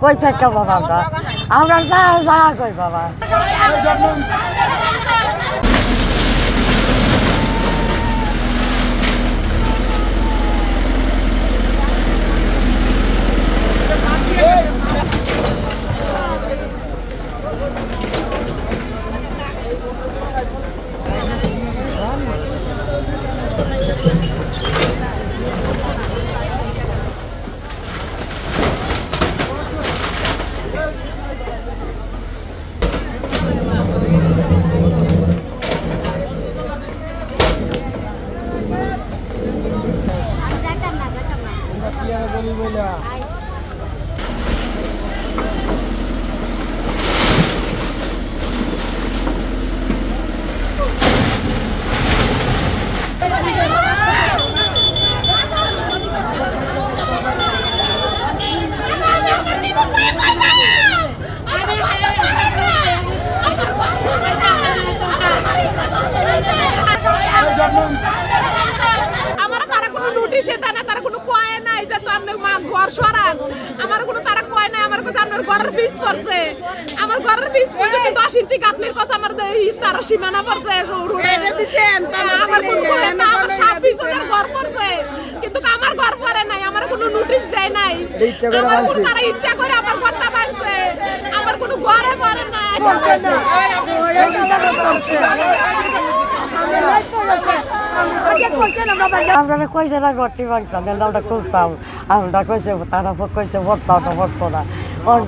কই থেকে বাবা আমরা যা কই বাবা সীমানা পড়ছে কিন্তু আমার ঘর পরে নাই আমার কোনো নোটিশ দেয় নাই তারা ইচ্ছা করে আমার ঘরটা ভাঙছে আমার কোনো ঘরে পরে নাই আমরা কইছে না ঘরটি ভাঙতাম আমরা খুঁজতাম আমরা কইছে তারা কইছে ভরতো না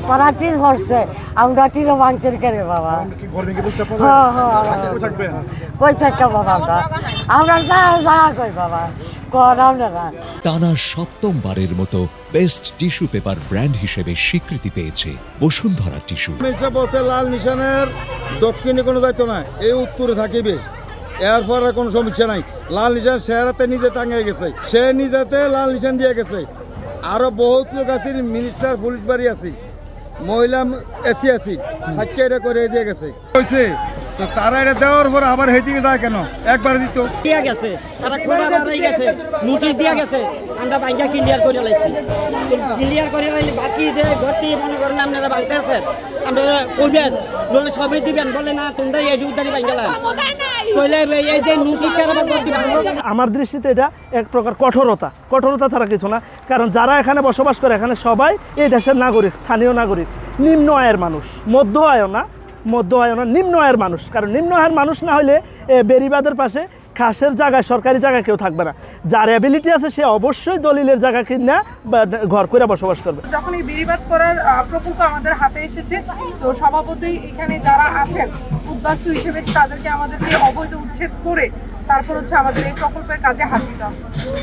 তারা টির ভরছে আমরা টিরও ভাঙছে কেন বাবা কই থাকতে বাবা আমরা যা কই বাবা টানা সপ্তমবারের মতো বেস্ট টিস্যু পেপার ব্র্যান্ড হিসেবে স্বীকৃতি পেয়েছে বসুন্ধরা টিস্যু। লাল নিশানের দক্ষিণে কোনো দায়িত্ব নাই, এই উত্তরে থাকিবে, এরপর কোনো সমস্যা নাই। লাল নিশান চেহারাতে নিজে টাঙিয়ে গেছে, সে নিজেতে লাল নিশান দিয়ে গেছে। আরো বহুত লোক আছে, মিনিস্টার পুলিশ বাড়ি আছে, মহিলা এসি আছে, থাকতে এটা করে দিয়ে গেছে। তো তারা এটা দেওয়ার পর আবার হেদিকে যায় কেন? একবার দিত দিয়া গেছে, তারা খোলা বাড়াই গেছে, নোটিশ দিয়া গেছে, আমরা বাইঙ্গা ক্লিয়ার করে লাইছি। ক্লিয়ার করে লাইলে বাকি যে ঘরটি মনে করেন আপনারা বাড়িতে আছেন, আপনারা কইবেন, বলে সবাই দিবেন, বলে না তোমরা এই উদ্ধারি বাইঙ্গালা কইলে এই যে নোটিশ ছাড়া ঘরটি ভাঙলো। আমার দৃষ্টিতে এটা এক প্রকার কঠোরতা ছাড়া কিছু না। কারণ যারা এখানে বসবাস করে, এখানে সবাই এই দেশের নাগরিক, স্থানীয় নাগরিক, নিম্ন আয়ের মানুষ, মধ্য আয় না, নিম্ন আয়ের মানুষ। কারণ নিম্ন আয়ের মানুষ না হলে বেরিবাদের পাশে খাসের জায়গায়, সরকারি জায়গায় কেউ থাকবে না। যার অ্যাবিলিটি আছে সে অবশ্যই দলিলের জায়গা কিনা ঘর করে বসবাস করবে। যখন এই বেরিবাদ করার প্রকল্প আমাদের হাতে এসেছে, তো স্বভাবতই এখানে যারা আছেন উদ্বাস্তু হিসেবে তাদেরকে আমাদেরকে অবৈধ উচ্ছেদ করে তারপর হচ্ছে আমাদের এই প্রকল্পের কাজে হাত দিতে হবে।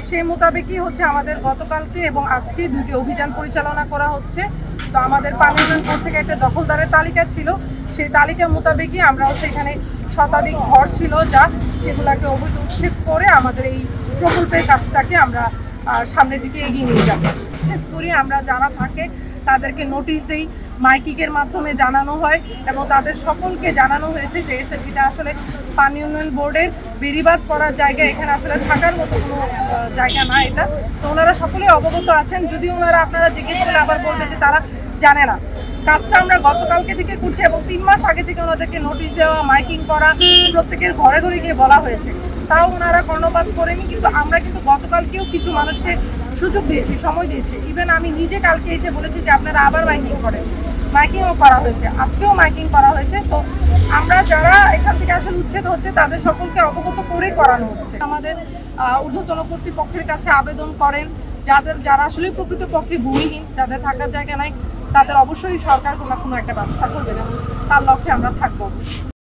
সেই মোতাবেকই হচ্ছে আমাদের গতকালকে এবং আজকে দুটি অভিযান পরিচালনা করা হচ্ছে। তো আমাদের পানি উন্নয়ন বোর্ড থেকে একটা দখলদারের তালিকা ছিল, সেই তালিকা মোতাবেকই আমরা হচ্ছে এখানে শতাধিক ঘর ছিল যা সেগুলোকে অবৈধ উচ্ছেদ করে আমাদের এই প্রকল্পের কাজটাকে আমরা সামনের দিকে এগিয়ে নিয়ে যাব। উচ্ছেদ করি আমরা যারা থাকে তাদেরকে নোটিশ দেই, মাইকিংয়ের মাধ্যমে জানানো হয় এবং তাদের সকলকে জানানো হয়েছে যে এটা আসলে পানি উন্নয়ন বোর্ডের বেরিবাদ করার জায়গা, এখানে আসলে থাকার মতো কোনো জায়গা না এটা। তো ওনারা সকলেই অবগত আছেন। যদি ওনারা আপনারা জিজ্ঞেস করে আবার বলবে যে তারা জানে না, কাজটা আমরা গতকালকে থেকে করছি এবং 3 মাস আগে থেকে ওনাদেরকে নোটিশ দেওয়া, মাইকিং করা, প্রত্যেকের ঘরে ঘরে গিয়ে বলা হয়েছে, তাও ওনারা কর্ণপাত করেনি। কিন্তু আমরা কিন্তু গতকালকেও কিছু মানুষকে সুযোগ দিয়েছি, সময় দিয়েছি। ইভেন আমি নিজে কালকে এসে বলেছি যে আপনারা আবার মাইকিং করেন, মাইকিংও করা হয়েছে, আজকেও মাইকিং করা হয়েছে। তো আমরা যারা এখান থেকে আসলে উচ্ছেদ হচ্ছে তাদের সকলকে অবগত করে করানো হচ্ছে। আমাদের ঊর্ধ্বতন কর্তৃপক্ষের কাছে আবেদন করেন, যারা আসলে প্রকৃতপক্ষে ভূমিহীন, যাদের থাকার জায়গা নাই, তাদের অবশ্যই সরকার কোনো একটা ব্যবস্থা করবে না, তার লক্ষ্যে আমরা থাকবো অবশ্যই।